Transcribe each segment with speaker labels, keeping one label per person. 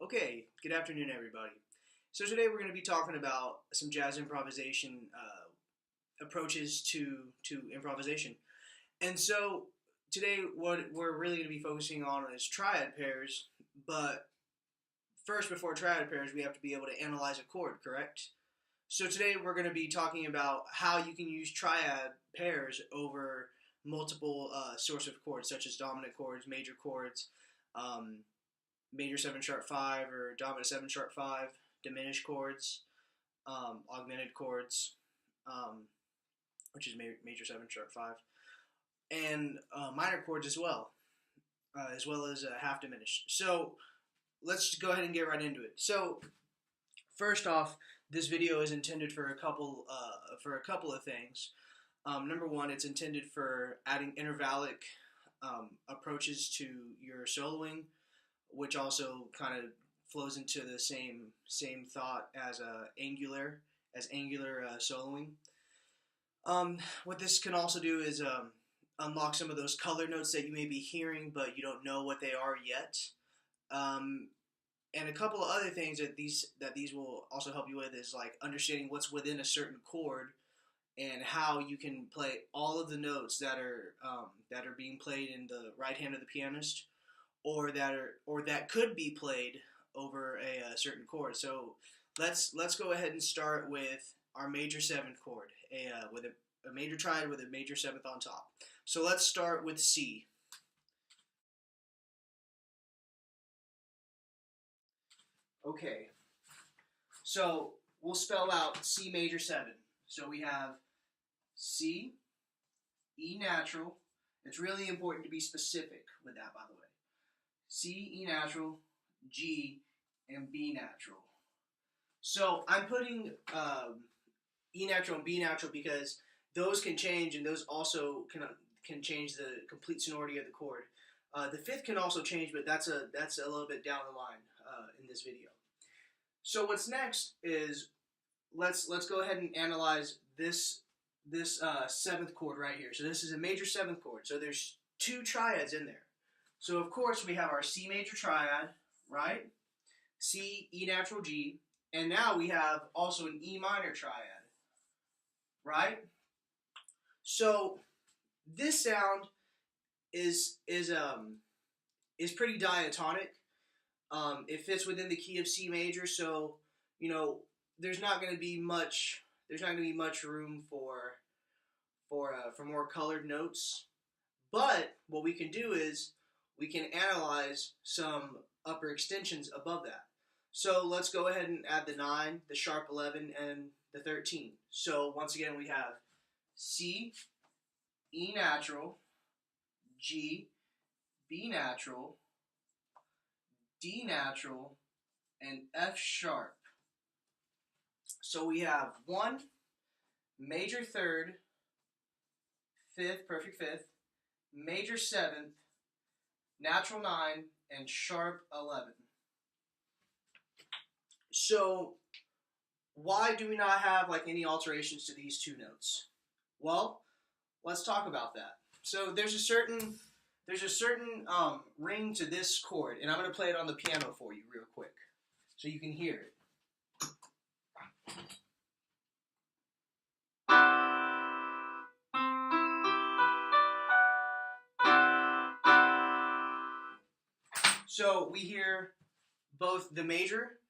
Speaker 1: Okay, good afternoon, everybody. So today we're going to be talking about some jazz improvisation approaches to improvisation. And so today what we're really going to be focusing on is triad pairs, but first, before triad pairs, we have to be able to analyze a chord, correct? So today we're going to be talking about how you can use triad pairs over multiple source of chords, such as dominant chords, um, major 7 sharp 5 or dominant 7 sharp 5, diminished chords, augmented chords, which is major 7 sharp 5, and minor chords as well as half diminished. So let's go ahead and get right into it. So first off, this video is intended for a couple of things. Number one, it's intended for adding intervallic approaches to your soloing, which also kind of flows into the same thought as angular soloing. What this can also do is unlock some of those color notes that you may be hearing, but you don't know what they are yet. And a couple of other things that these will also help you with is like understanding what's within a certain chord and how you can play all of the notes that are being played in the right hand of the pianist, or that could be played over a certain chord. So let's go ahead and start with our major 7th chord, with a major triad with a major 7th on top. So let's start with C. Okay, so we'll spell out C major 7. So we have C, E natural. It's really important to be specific with that, by the way. C, E natural, G, and B natural. So I'm putting E natural and B natural because those can change, and those also can change the complete sonority of the chord. The 5th can also change, but that's a little bit down the line in this video. So what's next is let's go ahead and analyze this 7th chord right here. So this is a major 7th chord. So there's 2 triads in there. So of course we have our C major triad, right? C, E natural, G, and now we have also an E minor triad, right? So this sound is pretty diatonic. It fits within the key of C major, so there's not going to be much room for more colored notes. But what we can do is we can analyze some upper extensions above that. So let's go ahead and add the 9, the sharp 11, and the 13. So once again we have C, E natural, G, B natural, D natural, and F sharp. So we have 1, major 3rd, 5th, perfect 5th, major 7th, natural 9, and sharp 11. So why do we not have like any alterations to these 2 notes? Well, let's talk about that. So there's a certain ring to this chord, and I'm going to play it on the piano for you real quick so you can hear it. So we hear both the major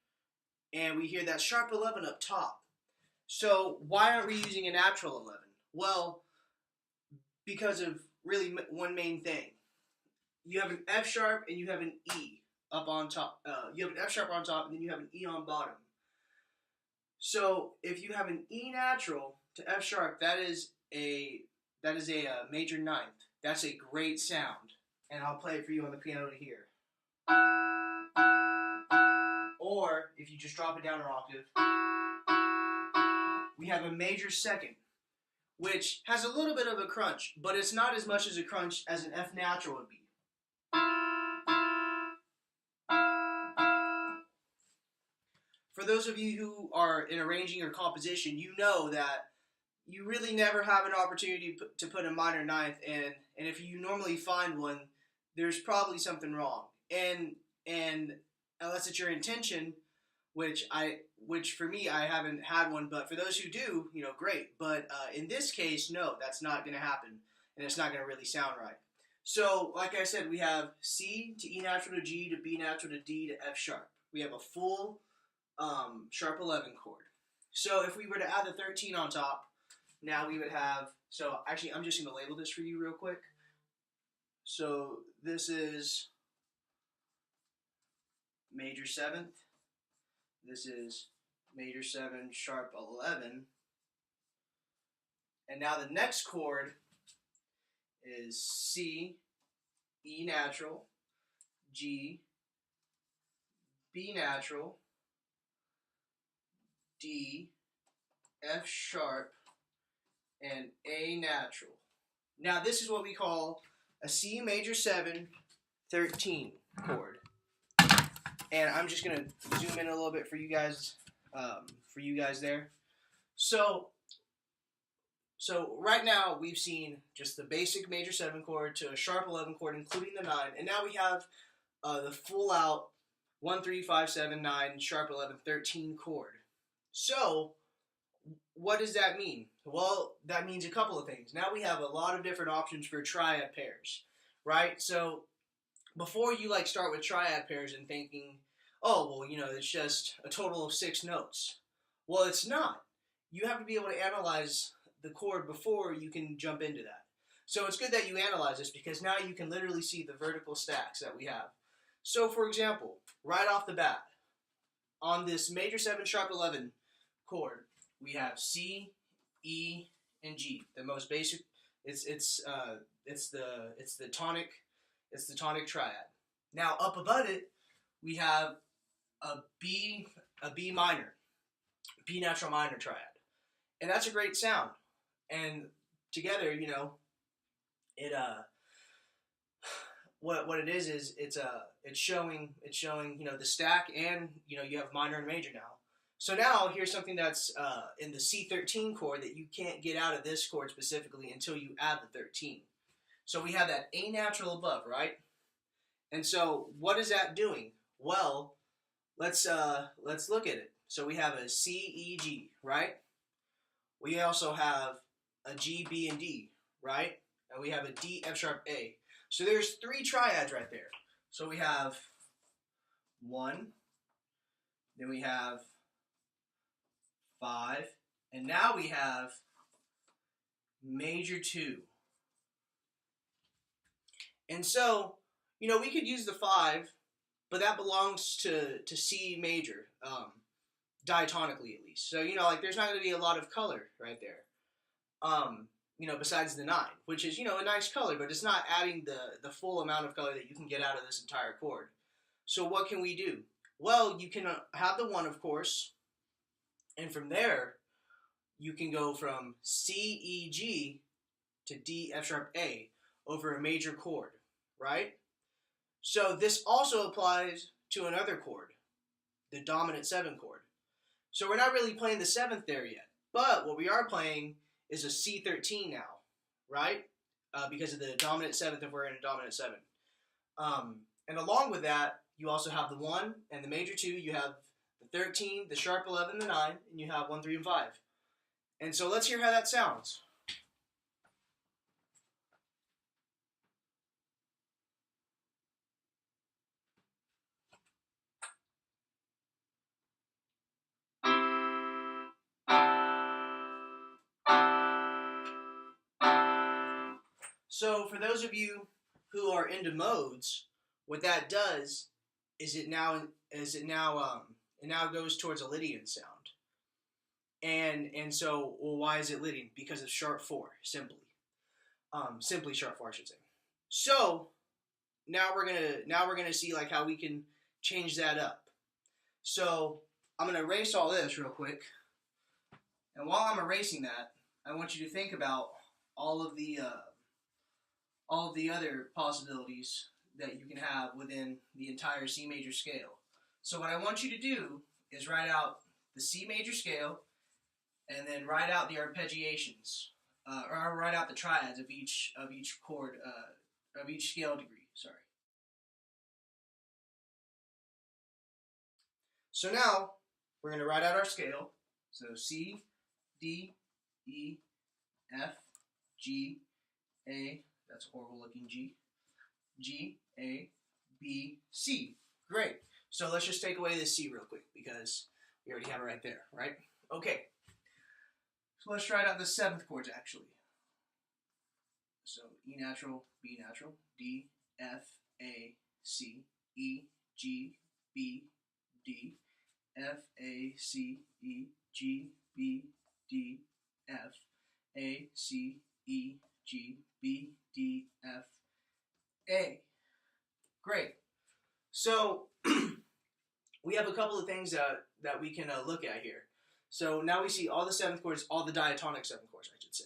Speaker 1: and we hear that sharp 11 up top. So why aren't we using a natural 11? Well, because of really one main thing. You have an F sharp and you have an E up on top. You have an F sharp on top and then you have an E on bottom. So if you have an E natural to F sharp, that is a major 9th. That's a great sound, and I'll play it for you on the piano to hear. Or if you just drop it down an octave, we have a major 2nd, which has a little bit of a crunch, but it's not as much as a crunch as an F natural would be. For those of you who are in arranging or composition, you know that you really never have an opportunity to put a minor 9th, and if you normally find one, there's probably something wrong. And unless it's your intention, which for me, I haven't had one, but for those who do, great. But in this case, no, that's not going to happen, and it's not going to really sound right. So, like I said, we have C to E natural to G to B natural to D to F sharp. We have a full sharp 11 chord. So if we were to add the 13 on top, now we would have, so actually I'm just going to label this for you real quick. So this is major 7th. This is major 7 sharp 11. And now the next chord is C, E natural, G, B natural, D, F sharp, and A natural. Now this is what we call a C major 7 13 chord. And I'm just gonna zoom in a little bit for you guys there. So right now we've seen just the basic major 7 chord to a sharp 11 chord, including the 9, and now we have the full out 1 3 5 7 9 sharp 11 13 chord. So what does that mean? Well, that means a couple of things. Now we have a lot of different options for triad pairs, right? So before you start with triad pairs and thinking, oh, well, it's just a total of 6 notes. Well, it's not. You have to be able to analyze the chord before you can jump into that. So it's good that you analyze this, because now you can literally see the vertical stacks that we have. So for example, right off the bat, on this major 7 sharp 11 chord, we have C, E, and G. The most basic. It's the tonic triad. Now up above it, we have a B minor, B natural minor triad, and that's a great sound. And together, it what it is it's showing the stack, and you have minor and major now. So now here's something that's in the C13 chord that you can't get out of this chord specifically until you add the 13. So we have that A natural above, right? And so what is that doing? Well, let's look at it. So we have a C, E, G, right? We also have a G, B, and D, right? And we have a D, F sharp, A. So there's 3 triads right there. So we have 1, then we have 5, and now we have major 2. And so, we could use the 5, but that belongs to C major, diatonically at least. So, there's not going to be a lot of color right there. Besides the 9, which is, a nice color, but it's not adding the full amount of color that you can get out of this entire chord. So what can we do? Well, you can have the 1, of course, and from there, you can go from C, E, G to D, F sharp, A over a major chord, right? So this also applies to another chord, the dominant 7 chord. So we're not really playing the 7th there yet, but what we are playing is a C13 now, right? Because of the dominant 7th if we're in a dominant 7. And along with that, you also have the 1 and the major 2. You have the 13, the sharp 11, the 9, and you have 1, 3, and 5. And so let's hear how that sounds. So for those of you who are into modes, what that does is it now goes towards a Lydian sound. And so, well, why is it Lydian? Because of sharp 4, simply sharp 4, I should say. So now we're gonna see how we can change that up. So I'm gonna erase all this real quick, and while I'm erasing that, I want you to think about all of the other possibilities that you can have within the entire C major scale. So what I want you to do is write out the C major scale, and then write out the arpeggiations, or write out the triads of each chord, of each scale degree. Sorry. So now we're going to write out our scale. So C, D, E, F, G, A, that's a horrible looking G, G, A, B, C. Great. So let's just take away this C real quick because we already have it right there, right? Okay. So let's write out the 7th chords actually. So E natural, B natural, D, F, A, C, E, G, B, D, F, A, C, E, G, B, D, F, A, C, E, G, B, D, F, A. Great. So we have a couple of things that we can look at here. So now we see all the 7th chords, all the diatonic 7th chords, I should say,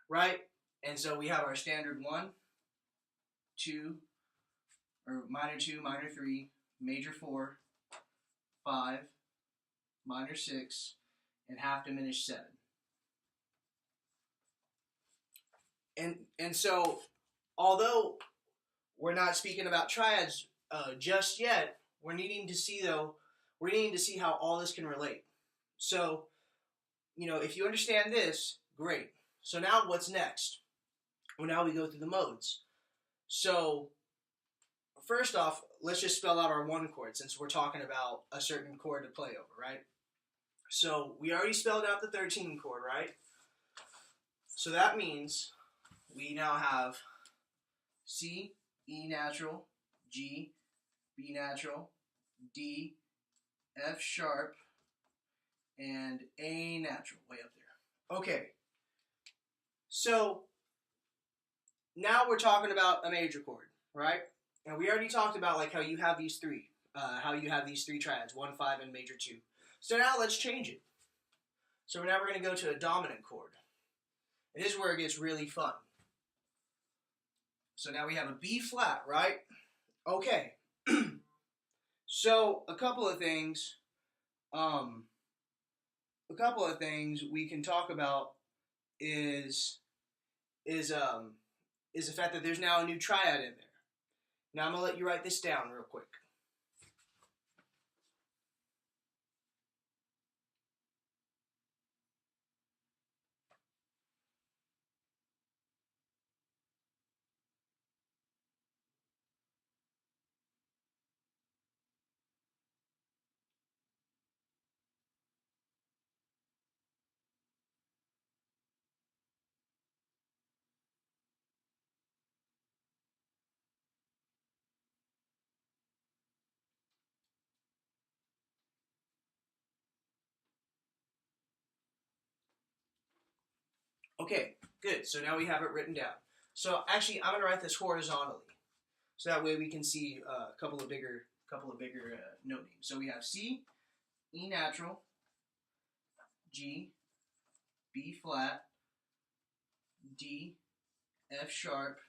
Speaker 1: right? And so we have our standard 1, 2, or minor 2, minor 3, major 4, 5, minor 6, and half diminished 7. And so, although we're not speaking about triads just yet, we're needing to see how all this can relate. So, if you understand this, great. So now what's next? Well, now we go through the modes. So first off, let's just spell out our 1 chord since we're talking about a certain chord to play over, right? So we already spelled out the 13 chord, right? So that means we now have C, E natural, G, B natural, D, F sharp, and A natural, way up there. Okay. So now we're talking about a major chord, right? And we already talked about like how you have these three triads, 1, 5, and major 2. So now let's change it. So now we're going to go to a dominant chord. And this is where it gets really fun. So now we have a B flat, right? Okay. So a couple of things we can talk about is the fact that there's now a new triad in there. Now I'm going to let you write this down real quick. Okay, good. So now we have it written down. So actually, I'm going to write this horizontally, so that way we can see a couple of bigger note names. So we have C, E natural, G, B flat, D, F sharp,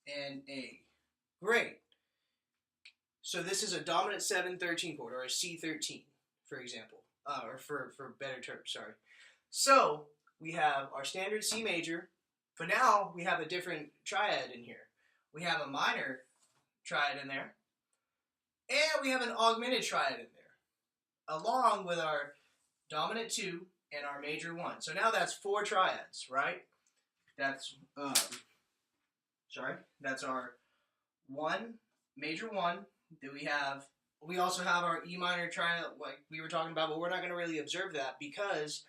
Speaker 1: and A. Great. So this is a dominant 7-13 chord, or a C13, for example, or for better terms. Sorry. So we have our standard C major, but now we have a different triad in here. We have a minor triad in there, and we have an augmented triad in there, along with our dominant 2 and our major 1. So now that's 4 triads, right? That's that's our 1, major 1. Then we also have our E minor triad, like we were talking about, but we're not going to really observe that because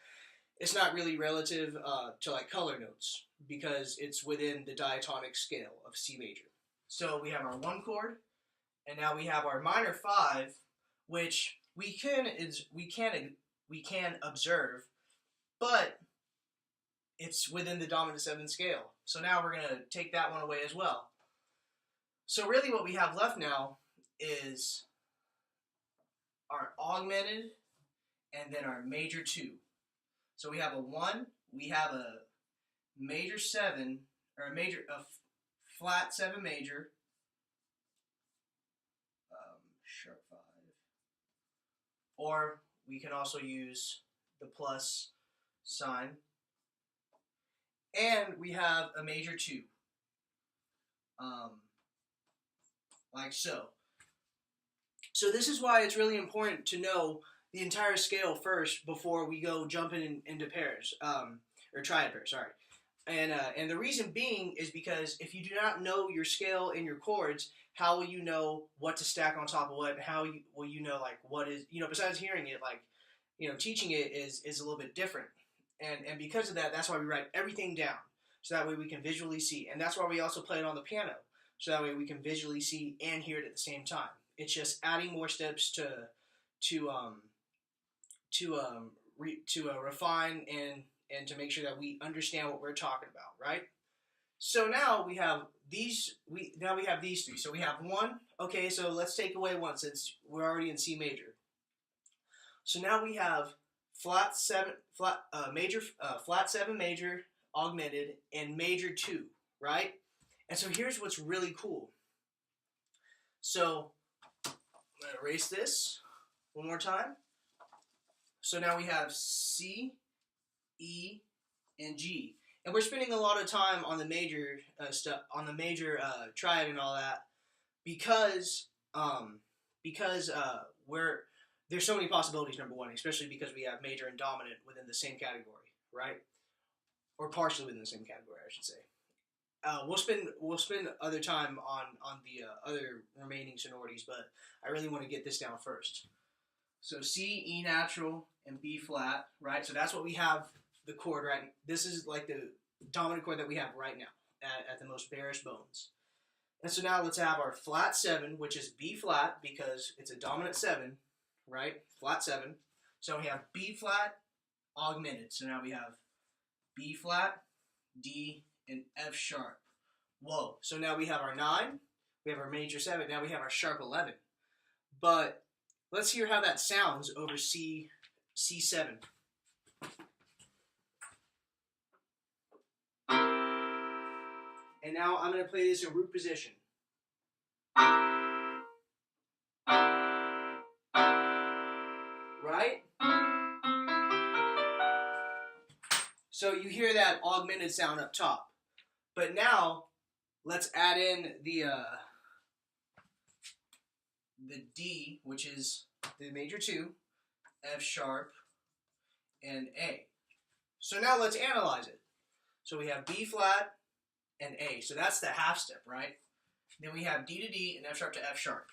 Speaker 1: it's not really relative to like color notes, because it's within the diatonic scale of C major. So we have our 1 chord, and now we have our minor 5, which we can observe, but it's within the dominant 7 scale. So now we're going to take that one away as well. So really what we have left now is our augmented and then our major 2. So we have a 1, we have a major 7, or a flat 7 major, sharp 5, or we can also use the plus sign, and we have a major 2, like so. So this is why it's really important to know the entire scale first before we go jumping into pairs, or triad pairs, sorry. And the reason being is because if you do not know your scale and your chords, how will you know what to stack on top of what? How will you know like what is, besides hearing it, like, teaching it is a little bit different. And because of that, that's why we write everything down. So that way we can visually see. And that's why we also play it on the piano. So that way we can visually see and hear it at the same time. It's just adding more steps to refine and to make sure that we understand what we're talking about, right? So now we have these. We have these three. So we have one. Okay, so let's take away one since we're already in C major. So now we have flat 7 major, augmented, and major 2, right? And so here's what's really cool. So I'm going to erase this one more time. So now we have C, E, and G. And we're spending a lot of time on the major stuff, on the major triad and all that, because there's so many possibilities, number one, especially because we have major and dominant within the same category, right? Or partially within the same category, I should say. We'll spend other time on the other remaining sonorities, but I really want to get this down first. So C, E natural, and B flat, right? So that's what we have the chord, right? This is like the dominant chord that we have right now at the most barest bones. And so now let's have our flat 7, which is B flat because it's a dominant 7, right? Flat 7. So we have B flat augmented. So now we have B flat, D, and F sharp. Whoa. So now we have our 9, we have our major 7, now we have our sharp 11. But let's hear how that sounds over C7. And now I'm going to play this in root position. Right? So you hear that augmented sound up top. But now, let's add in the D, which is the major 2, F sharp, and A. So now let's analyze it. So we have B flat and A. So that's the half step, right? Then we have D to D and F sharp to F sharp.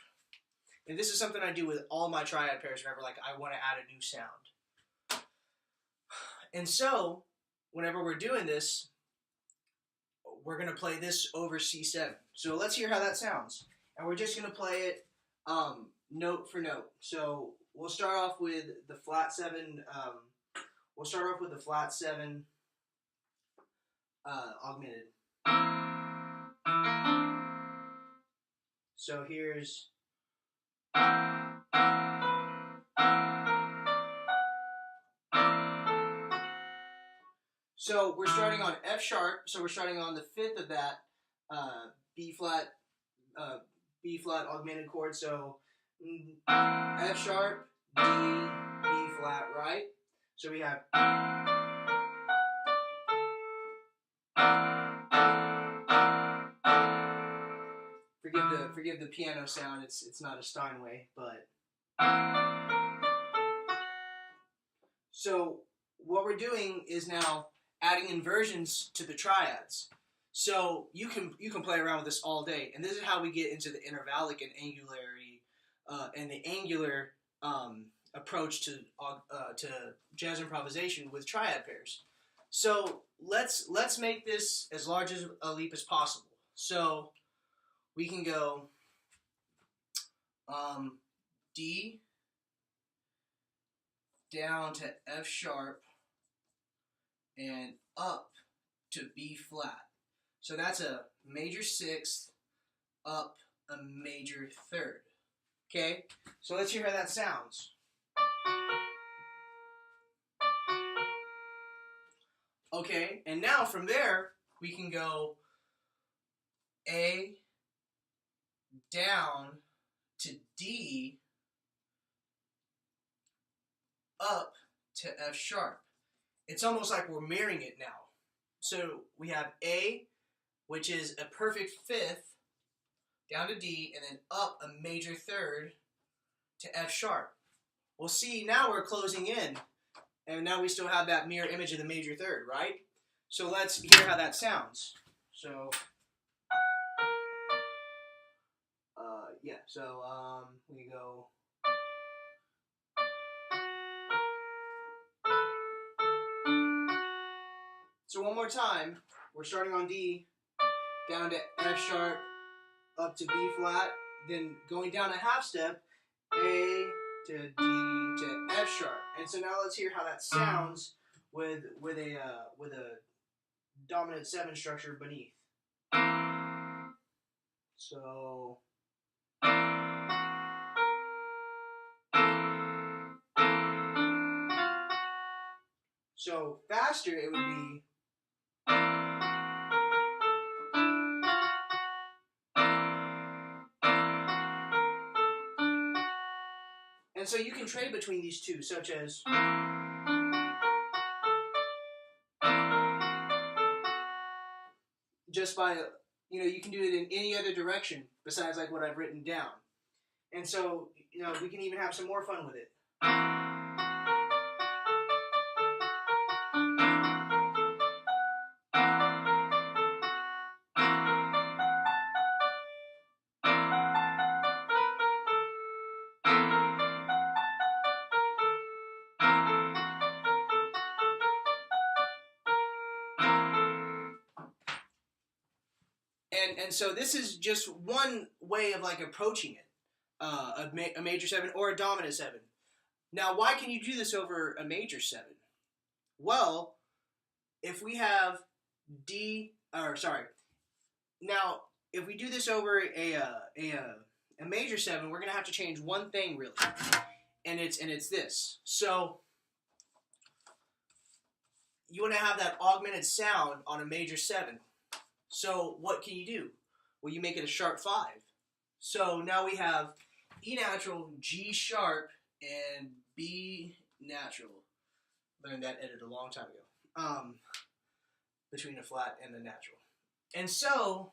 Speaker 1: And this is something I do with all my triad pairs whenever like I want to add a new sound. And so, whenever we're doing this, we're going to play this over C7. So let's hear how that sounds. And we're just going to play it note for note. So we'll start off with the flat 7. We'll start off with the flat 7 augmented. So here's... So we're starting on F sharp, so we're starting on the 5th of that B flat augmented chord. So F sharp, D, B flat, right? So we have forgive the piano sound. It's not a Steinway, but so what we're doing is now adding inversions to the triads. So you can play around with this all day, and this is how we get into the intervallic and angularity and the angular approach to jazz improvisation with triad pairs. So let's make this as large as a leap as possible. So we can go D down to F sharp and up to B flat. So that's a major 6th up a major 3rd. Okay? So let's hear how that sounds. Okay, and now from there we can go A down to D up to F sharp. It's almost like we're mirroring it now. So we have A, which is a perfect 5th, down to D, and then up a major 3rd, to F sharp. Well, see, now we're closing in, and now we still have that mirror image of the major third, right? So let's hear how that sounds. So, yeah, so we go. So one more time, we're starting on D, down to F sharp, up to B flat, then going down a half step, A to D to F sharp. And so now let's hear how that sounds with a dominant 7 structure beneath. So faster it would be. And so you can trade between these two, such as just by, you can do it in any other direction besides like what I've written down. And so, we can even have some more fun with it. And so this is just one way of like approaching it, a major 7 or a dominant 7. Now, why can you do this over a major 7? Well, if we have now if we do this over a major 7, we're gonna have to change one thing really, and it's this. So you want to have that augmented sound on a major 7. So what can you do? Well, you make it a sharp 5. So now we have E natural, G sharp, and B natural. Learned that edit a long time ago. Between a flat and the natural. And so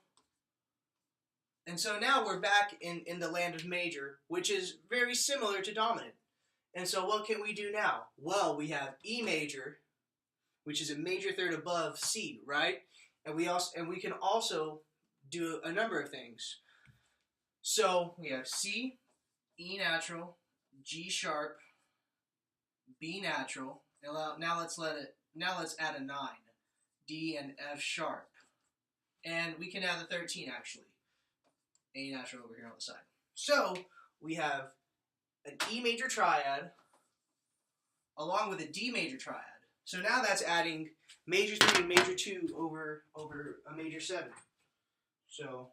Speaker 1: now we're back in the land of major, which is very similar to dominant. And so what can we do now? Well, we have E major, which is a major third above C, right? And we can also do a number of things. So we have C, E natural, G sharp, B natural, and now let's add a 9, D and F sharp. And we can add the 13 actually. A natural over here on the side. So we have an E major triad along with a D major triad. So now that's adding major 3 and major 2 over a major 7. So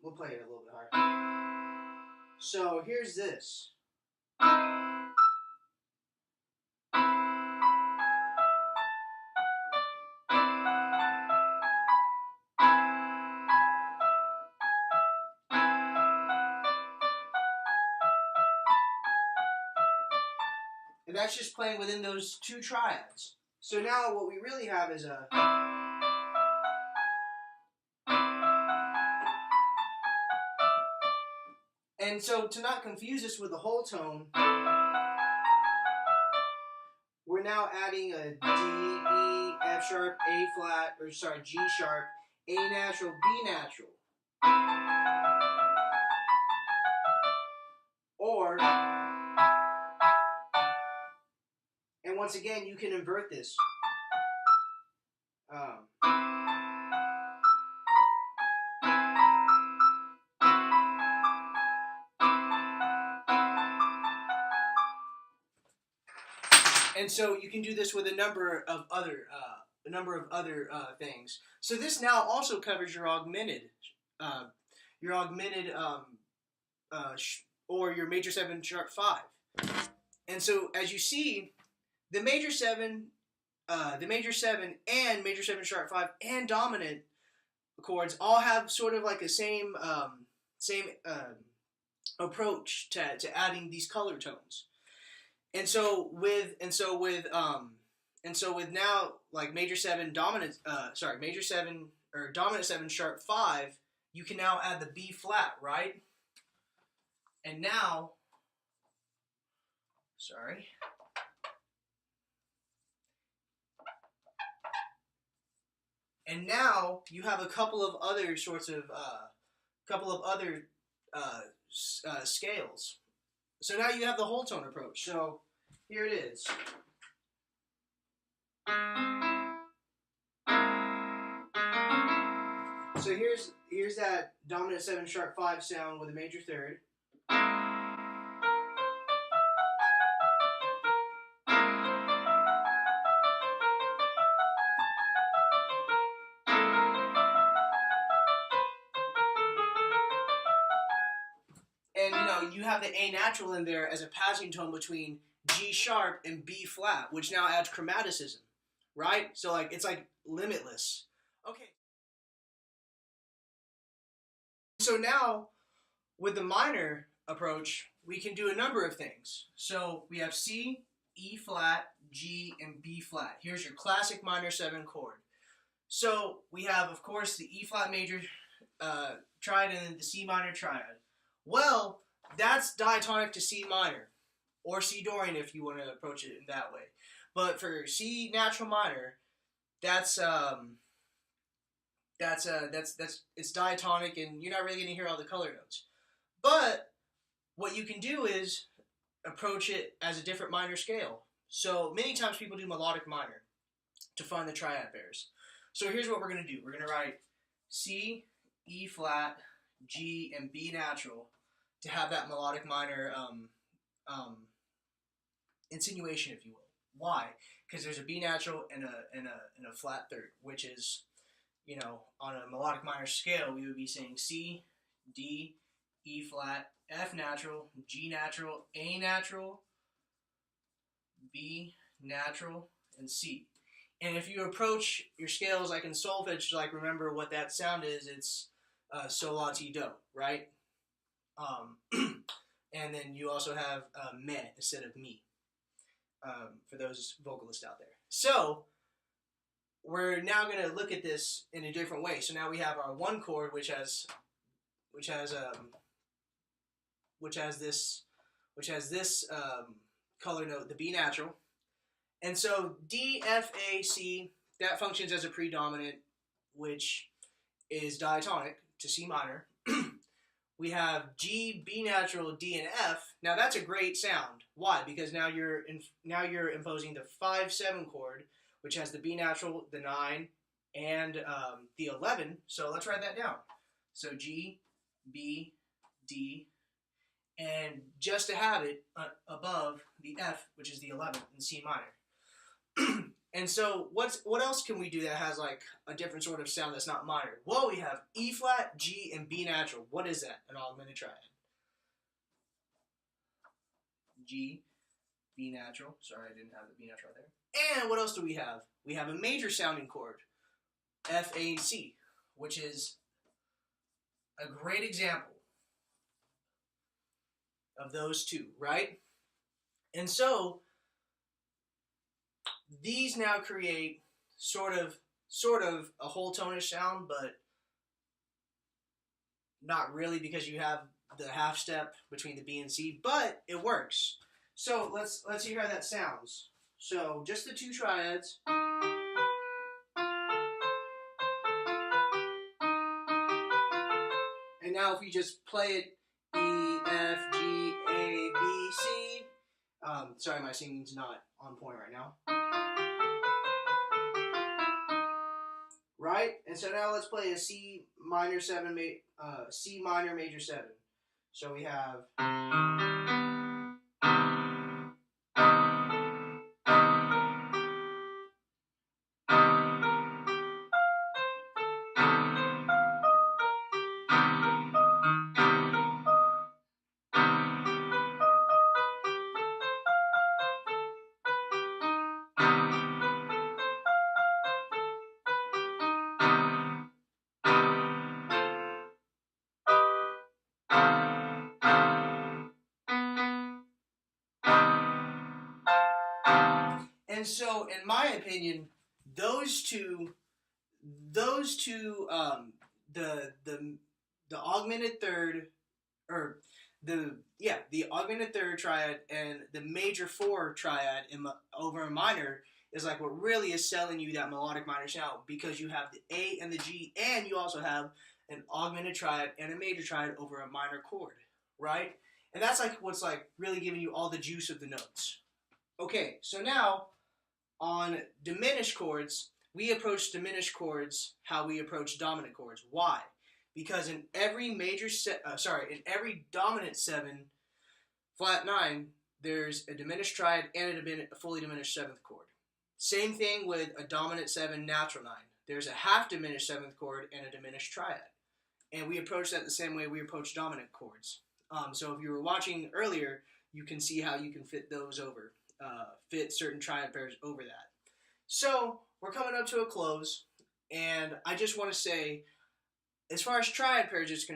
Speaker 1: we'll play it a little bit higher. So here's this. And that's just playing within those two triads. So now what we really have is a... And so to not confuse this with the whole tone, we're now adding a D, E, F sharp, A flat, G sharp, A natural, B natural. Or... And once again, you can invert this. And so you can do this with a number of other things. So this now also covers your augmented, or your major 7 sharp 5. And so as you see, the major 7 and major 7 sharp 5 and dominant chords all have sort of like a same approach to adding these color tones. And so with now like major 7 dominant major 7 or dominant 7 sharp 5 you can now add the B flat, right? And now, sorry. And now you have a couple of other sorts of, scales. So now you have the whole tone approach. So here it is. So here's that dominant 7 sharp 5 sound with a major third. And you have the A natural in there as a passing tone between G sharp and B flat, which now adds chromaticism, right? So like it's like limitless. Okay. So now with the minor approach, we can do a number of things. So we have C, E flat, G, and B flat. Here's your classic minor 7 chord. So we have, of course, the E flat major triad and then the C minor triad. Well, that's diatonic to C minor, or C Dorian if you want to approach it in that way. But for C natural minor, it's diatonic, and you're not really going to hear all the color notes. But what you can do is approach it as a different minor scale. So many times people do melodic minor to find the triad pairs. So here's what we're going to do. We're going to write C, E flat, G, and B natural to have that melodic minor insinuation, if you will. Why? Because there's a B natural and a flat third, which is, on a melodic minor scale, we would be saying C, D, E flat, F natural, G natural, A natural, B natural, and C. And if you approach your scales like in solfege, like remember what that sound is, it's sol, la, ti, do, right? And then you also have me instead of me, for those vocalists out there. So we're now going to look at this in a different way. So now we have our 1 chord, which has this color note, the B natural. And so D, F, A, C, that functions as a predominant, which is diatonic to C minor. We have G, B natural, D, and F. Now that's a great sound. Why? Because now you're imposing the 5/7 chord, which has the B natural, the 9, and the 11. So let's write that down. So G, B, D, and just to have it above the F, which is the 11 in C minor. And so what else can we do that has like a different sort of sound that's not minor? Well, we have E flat, G, and B natural. What is that? An augmented triad. G, B natural. Sorry, I didn't have the B natural right there. And what else do we have? We have a major sounding chord, F, A, C, which is a great example of those two, right? And so these now create sort of a whole tonish sound, but not really, because you have the half step between the B and C, but it works. So let's hear how that sounds. So just the 2 triads. And now if we just play it, E, F, G, A, B, C. Sorry, my singing's not on point right now. Right? And so now let's play a C minor 7, C minor major 7. So we have. And so, in my opinion, those two, the the augmented third, or the augmented third triad and the major 4 triad over a minor is like what really is selling you that melodic minor sound, because you have the A and the G, and you also have an augmented triad and a major triad over a minor chord, right? And that's like what's like really giving you all the juice of the notes. Okay, so now on diminished chords, we approach diminished chords how we approach dominant chords. Why? Because in every in every dominant 7 flat 9, there's a diminished triad and a fully diminished 7th chord. Same thing with a dominant 7 natural 9. There's a half diminished 7th chord and a diminished triad. And we approach that the same way we approach dominant chords. So if you were watching earlier, you can see how you can fit those over, fit certain triad pairs over that. So we're coming up to a close, and I just want to say, as far as triad pairs is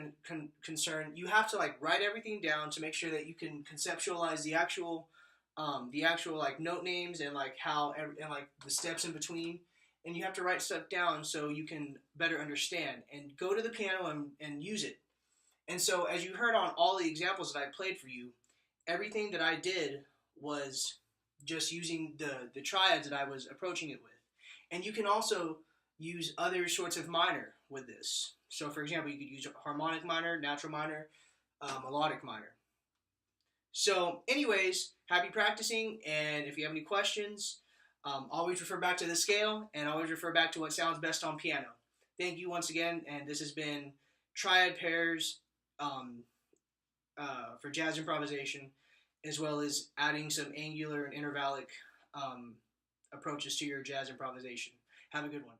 Speaker 1: concerned, you have to like write everything down to make sure that you can conceptualize the actual like note names and like and like the steps in between. And you have to write stuff down so you can better understand, and go to the piano and use it. And so, as you heard on all the examples that I played for you, everything that I did was just using the triads that I was approaching it with. And you can also use other sorts of minor with this. So, for example, you could use harmonic minor, natural minor, melodic minor. So, anyways, happy practicing, and if you have any questions, always refer back to the scale, and always refer back to what sounds best on piano. Thank you once again, and this has been Triad Pairs for jazz improvisation, as well as adding some angular and intervallic approaches to your jazz improvisation. Have a good one.